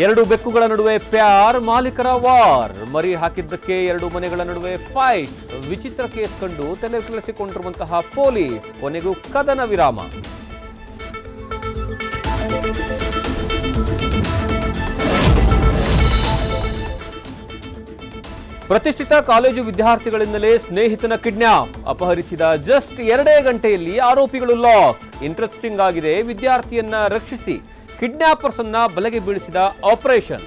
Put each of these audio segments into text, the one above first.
ಎರಡು ಬೆಕ್ಕುಗಳ ನಡುವೆ ಪ್ಯಾರ್, ಮಾಲೀಕರ ವಾರ್. ಮರಿ ಹಾಕಿದ್ದಕ್ಕೆ ಎರಡು ಮನೆಗಳ ನಡುವೆ ಫೈಟ್. ವಿಚಿತ್ರ ಕೇಸ್ ಕಂಡು ತಲೆ ಕೆಡಿಸಿಕೊಂಡಿರುವಂತಹ ಪೊಲೀಸ್. ಕೊನೆಗೂ ಕದನ ವಿರಾಮ. ಪ್ರತಿಷ್ಠಿತ ಕಾಲೇಜು ವಿದ್ಯಾರ್ಥಿಗಳಿಂದಲೇ ಸ್ನೇಹಿತನ ಕಿಡ್ನಾಪ್. ಅಪಹರಿಸಿದ ಜಸ್ಟ್ 2 ಗಂಟೆಯಲ್ಲಿ ಆರೋಪಿಗಳು ಲಾಕ್. ಇಂಟ್ರೆಸ್ಟಿಂಗ್ ಆಗಿದೆ. ವಿದ್ಯಾರ್ಥಿಯನ್ನ ರಕ್ಷಿಸಿ ಕಿಡ್ನಾಪರ್ಸ್ ಅನ್ನ ಬಲೆಗೆ ಬೀಳಿಸಿದ ಆಪರೇಷನ್.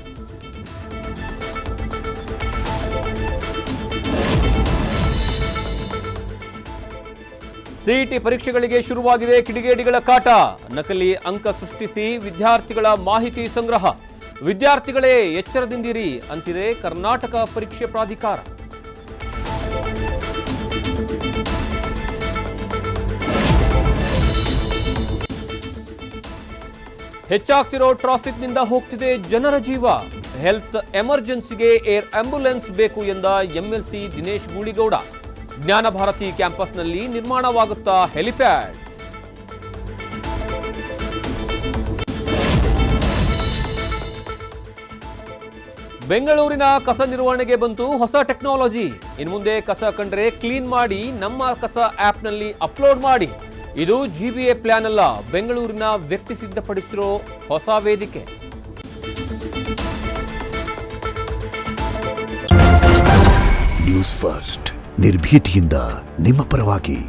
ಸಿಇಟಿ ಪರೀಕ್ಷೆಗಳಿಗೆ ಶುರುವಾಗಿದೆ ಕಿಡಿಗೇಡಿಗಳ ಕಾಟ. ನಕಲಿ ಅಂಕ ಸೃಷ್ಟಿಸಿ ವಿದ್ಯಾರ್ಥಿಗಳ ಮಾಹಿತಿ ಸಂಗ್ರಹ. ವಿದ್ಯಾರ್ಥಿಗಳೇ ಎಚ್ಚರದಿಂದಿರಿ ಅಂತಿದೆ ಕರ್ನಾಟಕ ಪರೀಕ್ಷೆ ಪ್ರಾಧಿಕಾರ. ಹೆಚ್ಚಾಗ್ತಿರೋ ಟ್ರಾಫಿಕ್ನಿಂದ ಹೋಗ್ತಿದೆ ಜನರ ಜೀವ. ಹೆಲ್ತ್ ಎಮರ್ಜೆನ್ಸಿಗೆ ಏರ್ ಆಂಬ್ಯುಲೆನ್ಸ್ ಬೇಕು ಎಂದ ಎಂಎಲ್ಸಿ ದಿನೇಶ್ ಗೂಳಿಗೌಡ. ಜ್ಞಾನ ಭಾರತಿ ಕ್ಯಾಂಪಸ್ನಲ್ಲಿ ನಿರ್ಮಾಣವಾಗುತ್ತಾ ಹೆಲಿಪ್ಯಾಡ್. ಬೆಂಗಳೂರಿನ ಕಸ ನಿರ್ವಹಣೆಗೆ ಬಂತು ಹೊಸ ಟೆಕ್ನಾಲಜಿ. ಇನ್ನು ಮುಂದೆ ಕಸ ಕಂಡ್ರೆ ಕ್ಲೀನ್ ಮಾಡಿ ನಮ್ಮ ಕಸ ಆಪ್ನಲ್ಲಿ ಅಪ್ಲೋಡ್ ಮಾಡಿ. ಇದು ಜಿಬಿಎ ಪ್ಲಾನ್ ಅಲ್ಲ, ಬೆಂಗಳೂರಿನ ವ್ಯಕ್ತಿ ಸಿದ್ಧಪಡಿಸಿರೋ ಹೊಸ ವೇದಿಕೆ. ನ್ಯೂಸ್ ಫಸ್ಟ್, ನಿರ್ಭೀತಿಯಿಂದ ನಿಮ್ಮ ಪರವಾಗಿ.